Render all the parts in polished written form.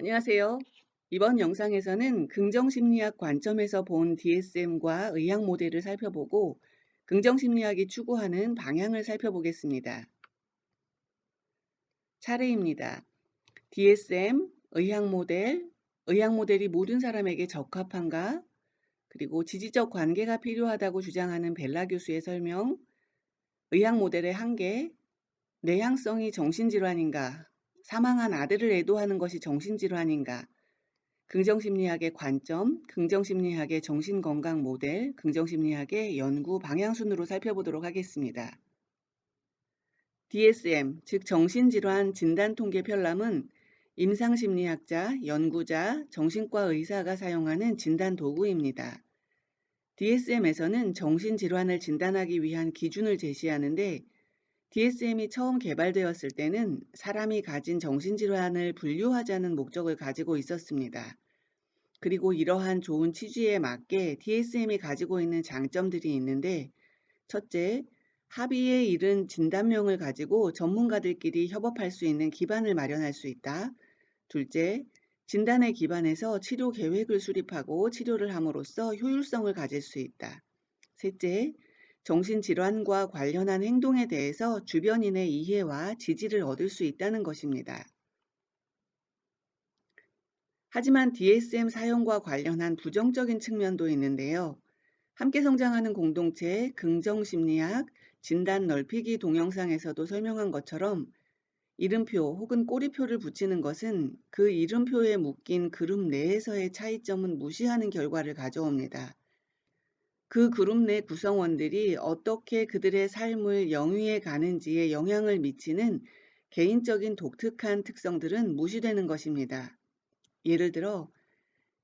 안녕하세요. 이번 영상에서는 긍정심리학 관점에서 본 DSM과 의학 모델을 살펴보고 긍정심리학이 추구하는 방향을 살펴보겠습니다. 차례입니다. DSM, 의학 모델이 모든 사람에게 적합한가? 그리고 지지적 관계가 필요하다고 주장하는 벨라 교수의 설명, 의학 모델의 한계, 내향성이 정신질환인가? 사망한 아들을 애도하는 것이 정신질환인가? 긍정심리학의 관점, 긍정심리학의 정신건강 모델, 긍정심리학의 연구 방향 순으로 살펴보도록 하겠습니다. DSM, 즉 정신질환 진단통계 편람은 임상심리학자, 연구자, 정신과 의사가 사용하는 진단 도구입니다. DSM에서는 정신질환을 진단하기 위한 기준을 제시하는데 DSM이 처음 개발되었을 때는 사람이 가진 정신질환을 분류하자는 목적을 가지고 있었습니다. 그리고 이러한 좋은 취지에 맞게 DSM이 가지고 있는 장점들이 있는데, 첫째, 합의에 이른 진단명을 가지고 전문가들끼리 협업할 수 있는 기반을 마련할 수 있다. 둘째, 진단에 기반해서 치료 계획을 수립하고 치료를 함으로써 효율성을 가질 수 있다. 셋째, 정신질환과 관련한 행동에 대해서 주변인의 이해와 지지를 얻을 수 있다는 것입니다. 하지만 DSM 사용과 관련한 부정적인 측면도 있는데요. 함께 성장하는 공동체, 긍정심리학, 진단 넓히기 동영상에서도 설명한 것처럼 이름표 혹은 꼬리표를 붙이는 것은 그 이름표에 묶인 그룹 내에서의 차이점은 무시하는 결과를 가져옵니다. 그 그룹 내 구성원들이 어떻게 그들의 삶을 영위해 가는지에 영향을 미치는 개인적인 독특한 특성들은 무시되는 것입니다. 예를 들어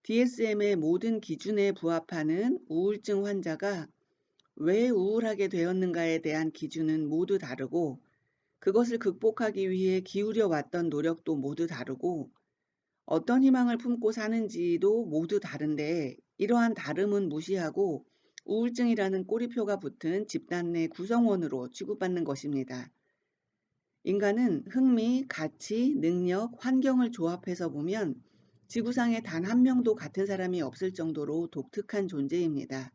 DSM의 모든 기준에 부합하는 우울증 환자가 왜 우울하게 되었는가에 대한 기준은 모두 다르고, 그것을 극복하기 위해 기울여 왔던 노력도 모두 다르고, 어떤 희망을 품고 사는지도 모두 다른데, 이러한 다름은 무시하고 우울증이라는 꼬리표가 붙은 집단 내 구성원으로 취급받는 것입니다. 인간은 흥미, 가치, 능력, 환경을 조합해서 보면 지구상에 단 한 명도 같은 사람이 없을 정도로 독특한 존재입니다.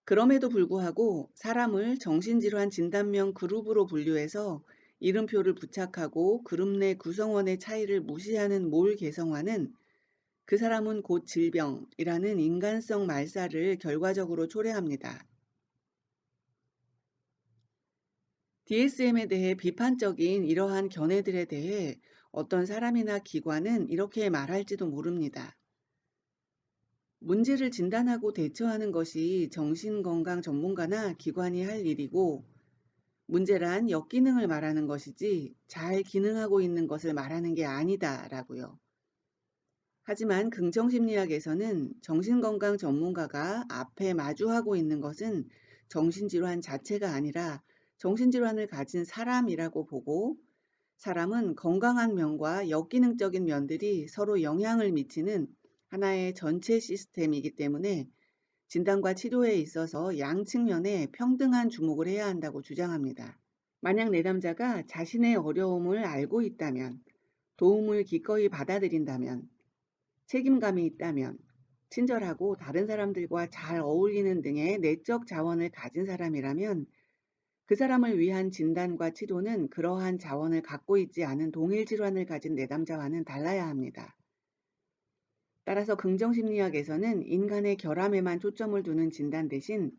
그럼에도 불구하고 사람을 정신질환 진단명 그룹으로 분류해서 이름표를 부착하고 그룹 내 구성원의 차이를 무시하는 몰 개성화는 그 사람은 곧 질병이라는 인간성 말살을 결과적으로 초래합니다. DSM에 대해 비판적인 이러한 견해들에 대해 어떤 사람이나 기관은 이렇게 말할지도 모릅니다. 문제를 진단하고 대처하는 것이 정신건강 전문가나 기관이 할 일이고, 문제란 역기능을 말하는 것이지 잘 기능하고 있는 것을 말하는 게 아니다라고요. 하지만 긍정심리학에서는 정신건강 전문가가 앞에 마주하고 있는 것은 정신질환 자체가 아니라 정신질환을 가진 사람이라고 보고, 사람은 건강한 면과 역기능적인 면들이 서로 영향을 미치는 하나의 전체 시스템이기 때문에 진단과 치료에 있어서 양 측면에 평등한 주목을 해야 한다고 주장합니다. 만약 내담자가 자신의 어려움을 알고 있다면, 도움을 기꺼이 받아들인다면, 책임감이 있다면, 친절하고 다른 사람들과 잘 어울리는 등의 내적 자원을 가진 사람이라면 그 사람을 위한 진단과 치료는 그러한 자원을 갖고 있지 않은 동일 질환을 가진 내담자와는 달라야 합니다. 따라서 긍정심리학에서는 인간의 결함에만 초점을 두는 진단 대신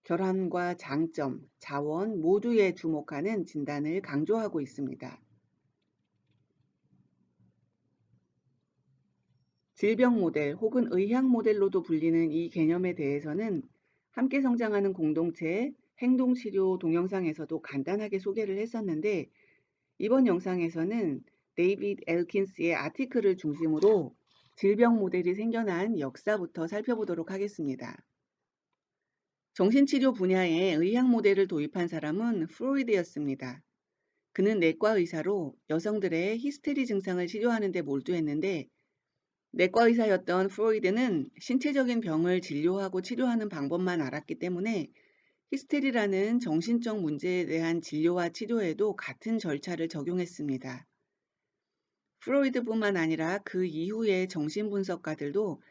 결함과 장점, 자원 모두에 주목하는 진단을 강조하고 있습니다. 질병 모델 혹은 의학 모델로도 불리는 이 개념에 대해서는 함께 성장하는 공동체 행동치료 동영상에서도 간단하게 소개를 했었는데, 이번 영상에서는 데이비드 엘킨스의 아티클을 중심으로 질병 모델이 생겨난 역사부터 살펴보도록 하겠습니다. 정신치료 분야에 의학 모델을 도입한 사람은 프로이드였습니다. 그는 내과 의사로 여성들의 히스테리 증상을 치료하는 데 몰두했는데, 내과 의사였던 프로이드는 신체적인 병을 진료하고 치료하는 방법만 알았기 때문에 히스테리라는 정신적 문제에 대한 진료와 치료에도 같은 절차를 적용했습니다. 프로이드뿐만 아니라 그 이후의 정신분석가들도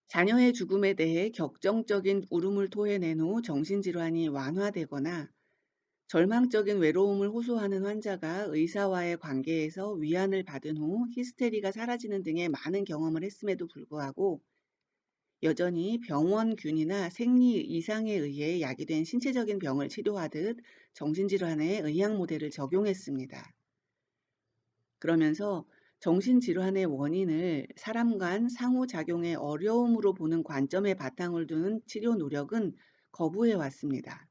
자녀의 죽음에 대해 격정적인 울음을 토해낸 후 정신질환이 완화되거나 절망적인 외로움을 호소하는 환자가 의사와의 관계에서 위안을 받은 후 히스테리가 사라지는 등의 많은 경험을 했음에도 불구하고 여전히 병원균이나 생리 이상에 의해 야기된 신체적인 병을 치료하듯 정신질환에 의학 모델을 적용했습니다. 그러면서 정신질환의 원인을 사람 간 상호작용의 어려움으로 보는 관점에 바탕을 둔 치료 노력은 거부해 왔습니다.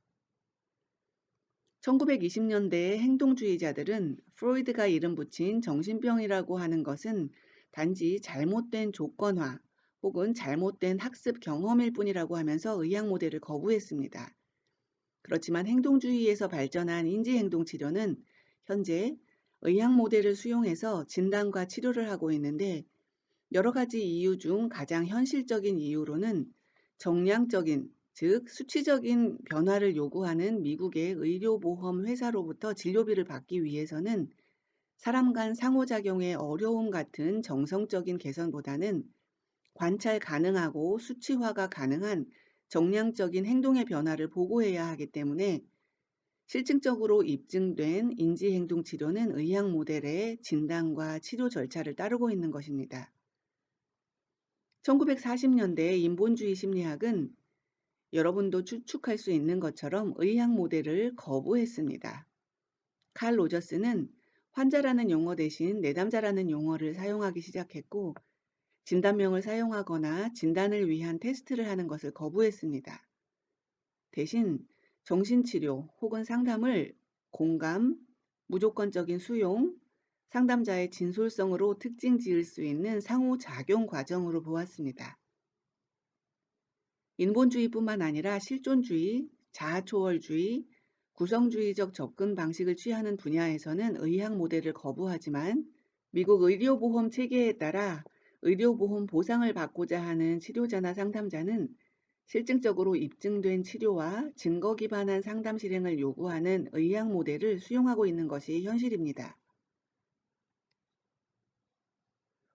1920년대의 행동주의자들은 프로이드가 이름 붙인 정신병이라고 하는 것은 단지 잘못된 조건화 혹은 잘못된 학습 경험일 뿐이라고 하면서 의학 모델을 거부했습니다. 그렇지만 행동주의에서 발전한 인지행동치료는 현재 의학 모델을 수용해서 진단과 치료를 하고 있는데 여러 가지 이유 중 가장 현실적인 이유로는 정량적인, 즉 수치적인 변화를 요구하는 미국의 의료보험 회사로부터 진료비를 받기 위해서는 사람 간 상호작용의 어려움 같은 정성적인 개선보다는 관찰 가능하고 수치화가 가능한 정량적인 행동의 변화를 보고해야 하기 때문에 실증적으로 입증된 인지행동 치료는 의학 모델의 진단과 치료 절차를 따르고 있는 것입니다. 1940년대 인본주의 심리학은 여러분도 추측할 수 있는 것처럼 의학 모델을 거부했습니다. 칼 로저스는 환자라는 용어 대신 내담자라는 용어를 사용하기 시작했고 진단명을 사용하거나 진단을 위한 테스트를 하는 것을 거부했습니다. 대신 정신치료 혹은 상담을 공감, 무조건적인 수용, 상담자의 진솔성으로 특징 지을 수 있는 상호작용 과정으로 보았습니다. 인본주의뿐만 아니라 실존주의, 자아초월주의, 구성주의적 접근 방식을 취하는 분야에서는 의학 모델을 거부하지만 미국 의료보험 체계에 따라 의료보험 보상을 받고자 하는 치료자나 상담자는 실증적으로 입증된 치료와 증거 기반한 상담 실행을 요구하는 의학 모델을 수용하고 있는 것이 현실입니다.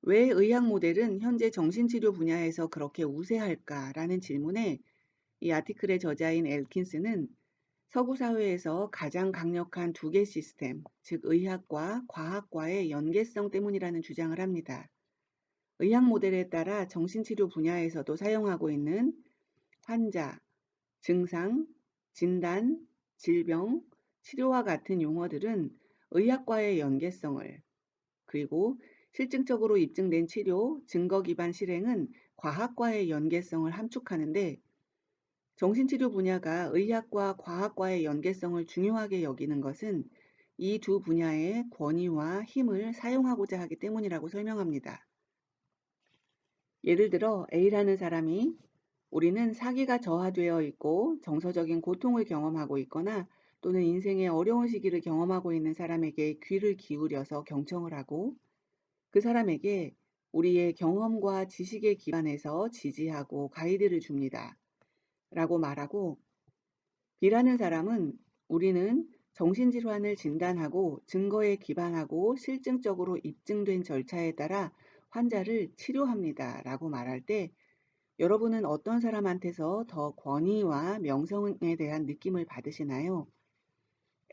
왜 의학 모델은 현재 정신치료 분야에서 그렇게 우세할까라는 질문에 이 아티클의 저자인 엘킨스는 서구 사회에서 가장 강력한 두 개 시스템, 즉 의학과 과학과의 연계성 때문이라는 주장을 합니다. 의학 모델에 따라 정신치료 분야에서도 사용하고 있는 환자, 증상, 진단, 질병, 치료와 같은 용어들은 의학과의 연계성을, 그리고 실증적으로 입증된 치료, 증거 기반 실행은 과학과의 연계성을 함축하는데 정신치료 분야가 의학과 과학과의 연계성을 중요하게 여기는 것은 이 두 분야의 권위와 힘을 사용하고자 하기 때문이라고 설명합니다. 예를 들어 A라는 사람이 우리는 사기가 저하되어 있고 정서적인 고통을 경험하고 있거나 또는 인생의 어려운 시기를 경험하고 있는 사람에게 귀를 기울여서 경청을 하고 그 사람에게 우리의 경험과 지식에 기반해서 지지하고 가이드를 줍니다. 라고 말하고 B라는 사람은 우리는 정신질환을 진단하고 증거에 기반하고 실증적으로 입증된 절차에 따라 환자를 치료합니다. 라고 말할 때 여러분은 어떤 사람한테서 더 권위와 명성에 대한 느낌을 받으시나요?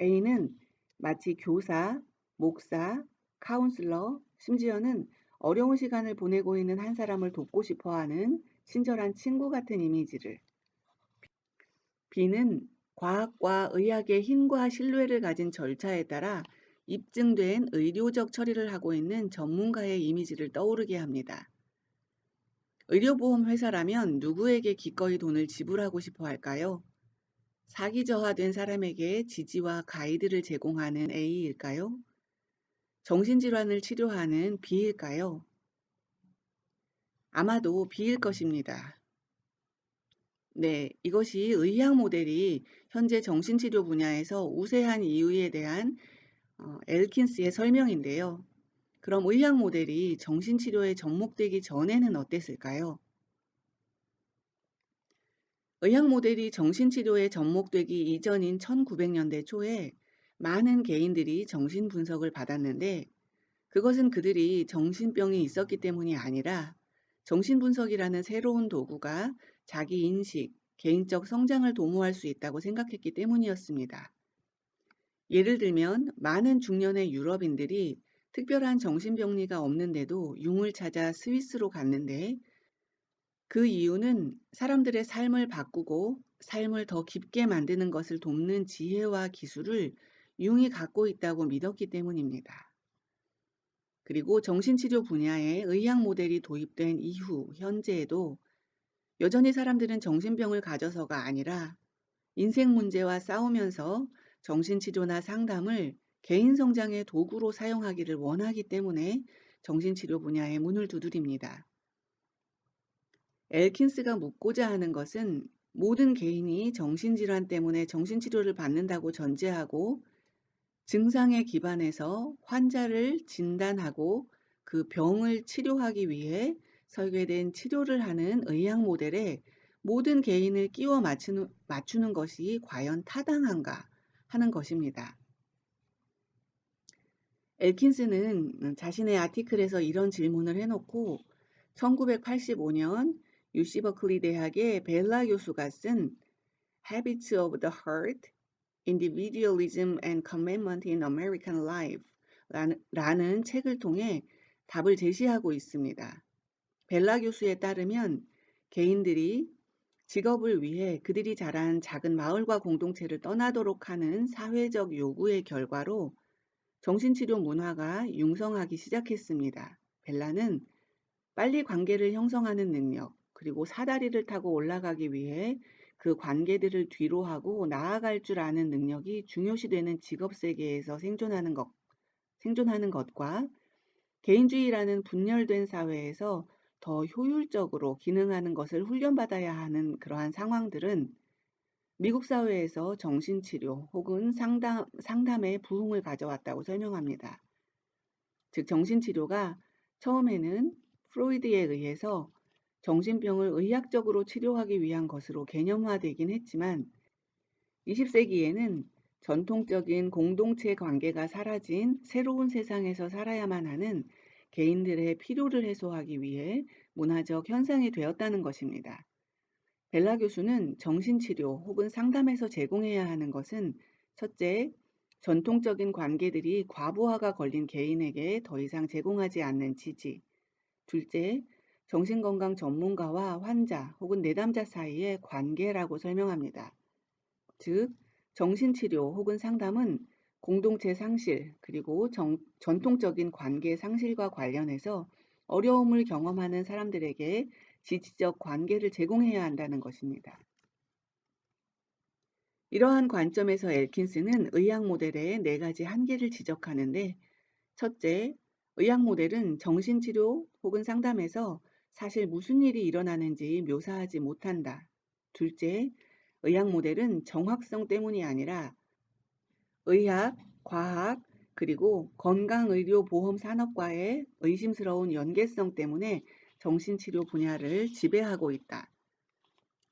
A는 마치 교사, 목사, 카운슬러, 심지어는 어려운 시간을 보내고 있는 한 사람을 돕고 싶어 하는 친절한 친구 같은 이미지를, B는 과학과 의학의 힘과 신뢰를 가진 절차에 따라 입증된 의료적 처리를 하고 있는 전문가의 이미지를 떠오르게 합니다. 의료보험 회사라면 누구에게 기꺼이 돈을 지불하고 싶어 할까요? 사기저하된 사람에게 지지와 가이드를 제공하는 A일까요? 정신질환을 치료하는 B일까요? 아마도 B일 것입니다. 네, 이것이 의학 모델이 현재 정신치료 분야에서 우세한 이유에 대한 엘킨스의 설명인데요. 그럼 의학 모델이 정신치료에 접목되기 전에는 어땠을까요? 의학 모델이 정신치료에 접목되기 이전인 1900년대 초에 많은 개인들이 정신분석을 받았는데 그것은 그들이 정신병이 있었기 때문이 아니라 정신분석이라는 새로운 도구가 자기 인식, 개인적 성장을 도모할 수 있다고 생각했기 때문이었습니다. 예를 들면 많은 중년의 유럽인들이 특별한 정신병리가 없는데도 융을 찾아 스위스로 갔는데, 그 이유는 사람들의 삶을 바꾸고 삶을 더 깊게 만드는 것을 돕는 지혜와 기술을 융이 갖고 있다고 믿었기 때문입니다. 그리고 정신치료 분야에 의학 모델이 도입된 이후 현재에도 여전히 사람들은 정신병을 가져서가 아니라 인생 문제와 싸우면서 정신치료나 상담을 개인 성장의 도구로 사용하기를 원하기 때문에 정신치료 분야에 문을 두드립니다. 엘킨스가 묻고자 하는 것은 모든 개인이 정신질환 때문에 정신치료를 받는다고 전제하고, 증상에 기반해서 환자를 진단하고 그 병을 치료하기 위해 설계된 치료를 하는 의학 모델에 모든 개인을 끼워 맞추는 것이 과연 타당한가 하는 것입니다. 엘킨스는 자신의 아티클에서 이런 질문을 해놓고 1985년 UC 버클리 대학의 벨라 교수가 쓴 Habits of the Heart, Individualism and Commitment in American Life 라는 책을 통해 답을 제시하고 있습니다. 벨라 교수에 따르면 개인들이 직업을 위해 그들이 자란 작은 마을과 공동체를 떠나도록 하는 사회적 요구의 결과로 정신치료 문화가 융성하기 시작했습니다. 벨라는 빨리 관계를 형성하는 능력, 그리고 사다리를 타고 올라가기 위해 그 관계들을 뒤로하고 나아갈 줄 아는 능력이 중요시되는 직업 세계에서 생존하는 것과 개인주의라는 분열된 사회에서 더 효율적으로 기능하는 것을 훈련받아야 하는 그러한 상황들은 미국 사회에서 정신치료 혹은 상담의 부흥을 가져왔다고 설명합니다. 즉, 정신치료가 처음에는 프로이드에 의해서 정신병을 의학적으로 치료하기 위한 것으로 개념화되긴 했지만 20세기에는 전통적인 공동체 관계가 사라진 새로운 세상에서 살아야만 하는 개인들의 필요를 해소하기 위해 문화적 현상이 되었다는 것입니다. 벨라 교수는 정신치료 혹은 상담에서 제공해야 하는 것은 첫째, 전통적인 관계들이 과부하가 걸린 개인에게 더 이상 제공하지 않는 지지. 둘째, 정신건강 전문가와 환자 혹은 내담자 사이의 관계라고 설명합니다. 즉, 정신치료 혹은 상담은 공동체 상실 그리고 전통적인 관계 상실과 관련해서 어려움을 경험하는 사람들에게 지지적 관계를 제공해야 한다는 것입니다. 이러한 관점에서 엘킨스는 의학 모델의 4가지 한계를 지적하는데, 첫째, 의학 모델은 정신치료 혹은 상담에서 사실 무슨 일이 일어나는지 묘사하지 못한다. 둘째, 의학 모델은 정확성 때문이 아니라 의학, 과학, 그리고 건강의료보험 산업과의 의심스러운 연계성 때문에 정신치료 분야를 지배하고 있다.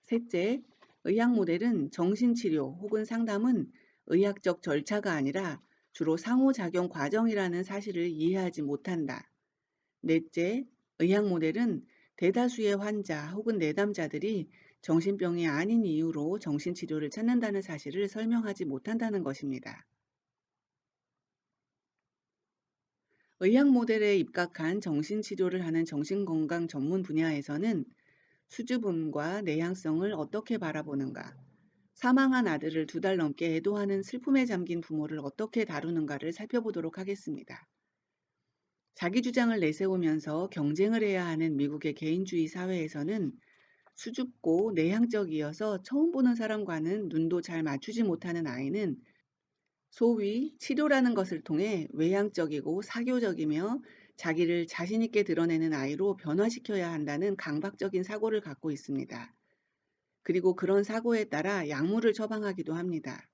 셋째, 의학 모델은 정신치료 혹은 상담은 의학적 절차가 아니라 주로 상호작용 과정이라는 사실을 이해하지 못한다. 넷째, 의학 모델은 대다수의 환자 혹은 내담자들이 정신병이 아닌 이유로 정신치료를 찾는다는 사실을 설명하지 못한다는 것입니다. 의학 모델에 입각한 정신치료를 하는 정신건강 전문 분야에서는 수줍음과 내향성을 어떻게 바라보는가, 사망한 아들을 2달 넘게 애도하는 슬픔에 잠긴 부모를 어떻게 다루는가를 살펴보도록 하겠습니다. 자기 주장을 내세우면서 경쟁을 해야 하는 미국의 개인주의 사회에서는 수줍고 내향적이어서 처음 보는 사람과는 눈도 잘 맞추지 못하는 아이는 소위 치료라는 것을 통해 외향적이고 사교적이며 자기를 자신 있게 드러내는 아이로 변화시켜야 한다는 강박적인 사고를 갖고 있습니다. 그리고 그런 사고에 따라 약물을 처방하기도 합니다.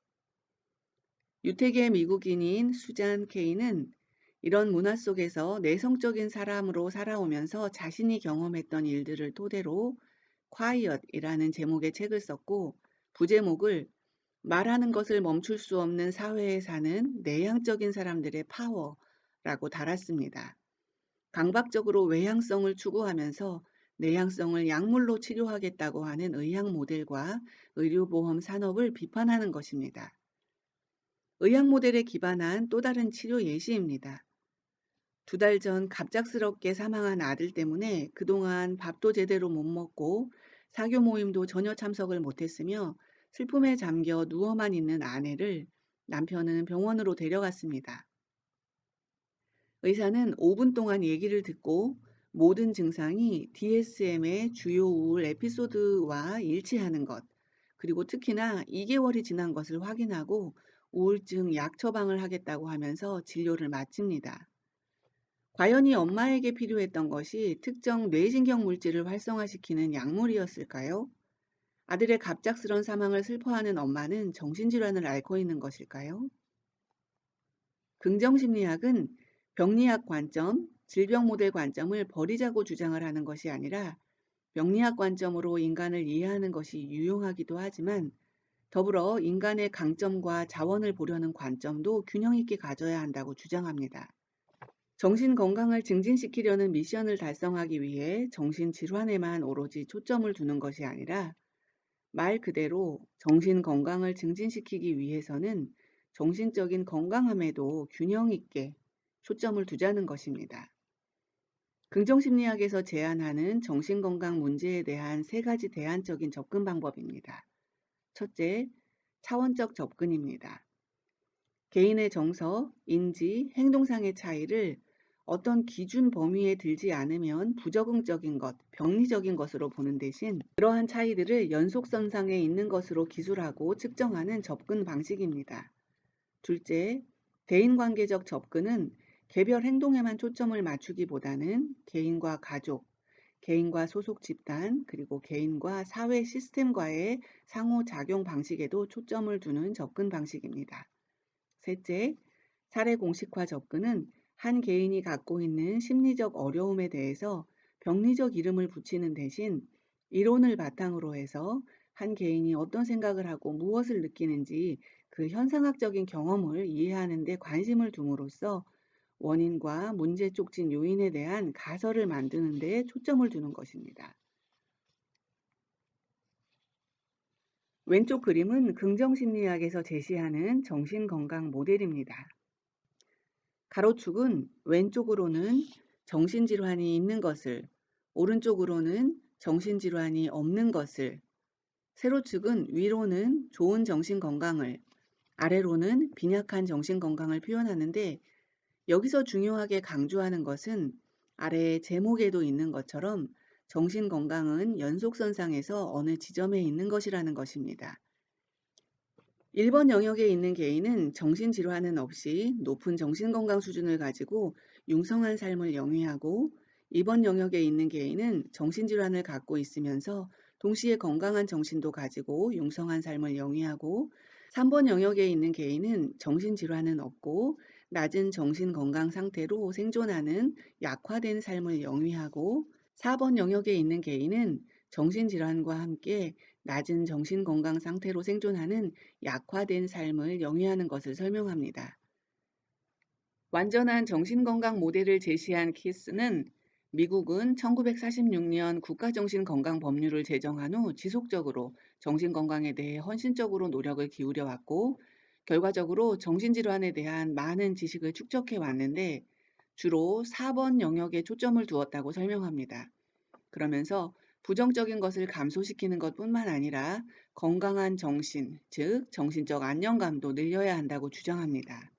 유태계 미국인인 수잔 케이는 이런 문화 속에서 내성적인 사람으로 살아오면서 자신이 경험했던 일들을 토대로 quiet이라는 제목의 책을 썼고, 부제목을 말하는 것을 멈출 수 없는 사회에 사는 내향적인 사람들의 라고 달았습니다. 강박적으로 외향성을 추구하면서 내향성을 약물로 치료하겠다고 하는 의학 모델과 의료보험 산업을 비판하는 것입니다. 의학 모델에 기반한 또 다른 치료 예시입니다. 2달 전 갑작스럽게 사망한 아들 때문에 그동안 밥도 제대로 못 먹고 사교 모임도 전혀 참석을 못했으며 슬픔에 잠겨 누워만 있는 아내를 남편은 병원으로 데려갔습니다. 의사는 5분 동안 얘기를 듣고 모든 증상이 DSM의 주요 우울 에피소드와 일치하는 것, 그리고 특히나 2개월이 지난 것을 확인하고 우울증 약 처방을 하겠다고 하면서 진료를 마칩니다. 과연 이 엄마에게 필요했던 것이 특정 뇌신경 물질을 활성화시키는 약물이었을까요? 아들의 갑작스런 사망을 슬퍼하는 엄마는 정신질환을 앓고 있는 것일까요? 긍정심리학은 병리학 관점, 질병 모델 관점을 버리자고 주장을 하는 것이 아니라 병리학 관점으로 인간을 이해하는 것이 유용하기도 하지만 더불어 인간의 강점과 자원을 보려는 관점도 균형 있게 가져야 한다고 주장합니다. 정신 건강을 증진시키려는 미션을 달성하기 위해 정신 질환에만 오로지 초점을 두는 것이 아니라 말 그대로 정신 건강을 증진시키기 위해서는 정신적인 건강함에도 균형 있게 초점을 두자는 것입니다. 긍정심리학에서 제안하는 정신건강 문제에 대한 3가지 대안적인 접근 방법입니다. 첫째, 차원적 접근입니다. 개인의 정서, 인지, 행동상의 차이를 어떤 기준 범위에 들지 않으면 부적응적인 것, 병리적인 것으로 보는 대신 그러한 차이들을 연속선상에 있는 것으로 기술하고 측정하는 접근 방식입니다. 둘째, 대인관계적 접근은 개별 행동에만 초점을 맞추기보다는 개인과 가족, 개인과 소속 집단, 그리고 개인과 사회 시스템과의 상호작용 방식에도 초점을 두는 접근 방식입니다. 셋째, 사례 공식화 접근은 한 개인이 갖고 있는 심리적 어려움에 대해서 병리적 이름을 붙이는 대신 이론을 바탕으로 해서 한 개인이 어떤 생각을 하고 무엇을 느끼는지 그 현상학적인 경험을 이해하는 데 관심을 둠으로써 원인과 문제 촉진 요인에 대한 가설을 만드는 데 초점을 두는 것입니다. 왼쪽 그림은 긍정심리학에서 제시하는 정신건강 모델입니다. 가로축은 왼쪽으로는 정신질환이 있는 것을, 오른쪽으로는 정신질환이 없는 것을, 세로축은 위로는 좋은 정신건강을, 아래로는 빈약한 정신건강을 표현하는데 여기서 중요하게 강조하는 것은 아래의 제목에도 있는 것처럼 정신건강은 연속선상에서 어느 지점에 있는 것이라는 것입니다. 1번 영역에 있는 개인은 정신질환은 없이 높은 정신건강 수준을 가지고 융성한 삶을 영위하고 2번 영역에 있는 개인은 정신질환을 갖고 있으면서 동시에 건강한 정신도 가지고 융성한 삶을 영위하고 3번 영역에 있는 개인은 정신질환은 없고 낮은 정신건강 상태로 생존하는 약화된 삶을 영위하고 4번 영역에 있는 개인은 정신질환과 함께 낮은 정신건강 상태로 생존하는 약화된 삶을 영위하는 것을 설명합니다. 완전한 정신건강 모델을 제시한 키스는 미국은 1946년 국가정신건강법률을 제정한 후 지속적으로 정신건강에 대해 헌신적으로 노력을 기울여 왔고 결과적으로 정신질환에 대한 많은 지식을 축적해 왔는데 주로 4번 영역에 초점을 두었다고 설명합니다. 그러면서 부정적인 것을 감소시키는 것뿐만 아니라 건강한 정신, 즉 정신적 안정감도 늘려야 한다고 주장합니다.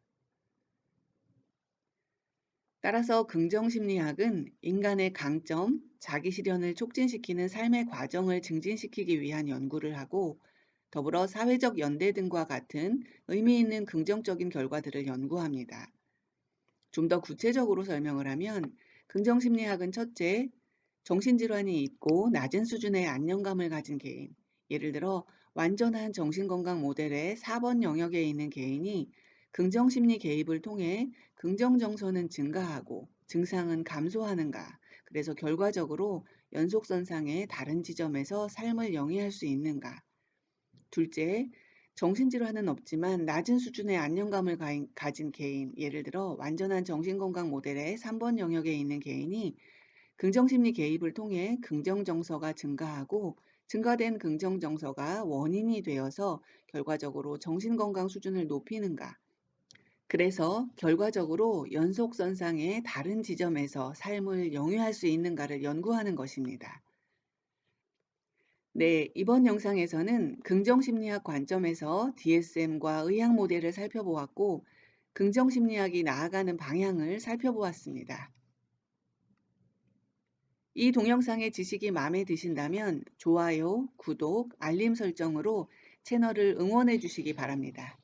따라서 긍정심리학은 인간의 강점, 자기 실현을 촉진시키는 삶의 과정을 증진시키기 위한 연구를 하고 더불어 사회적 연대 등과 같은 의미 있는 긍정적인 결과들을 연구합니다. 좀 더 구체적으로 설명을 하면 긍정심리학은 첫째, 정신질환이 있고 낮은 수준의 안정감을 가진 개인, 예를 들어 완전한 정신건강 모델의 4번 영역에 있는 개인이 긍정심리 개입을 통해 긍정정서는 증가하고 증상은 감소하는가, 그래서 결과적으로 연속선상의 다른 지점에서 삶을 영위할 수 있는가. 둘째, 정신질환은 없지만 낮은 수준의 안정감을 가진 개인, 예를 들어 완전한 정신건강 모델의 3번 영역에 있는 개인이 긍정심리 개입을 통해 긍정정서가 증가하고 증가된 긍정정서가 원인이 되어서 결과적으로 정신건강 수준을 높이는가. 그래서 결과적으로 연속선상의 다른 지점에서 삶을 영위할 수 있는가를 연구하는 것입니다. 네, 이번 영상에서는 긍정심리학 관점에서 DSM과 의학 모델을 살펴보았고, 긍정심리학이 나아가는 방향을 살펴보았습니다. 이 동영상의 지식이 마음에 드신다면 좋아요, 구독, 알림 설정으로 채널을 응원해 주시기 바랍니다.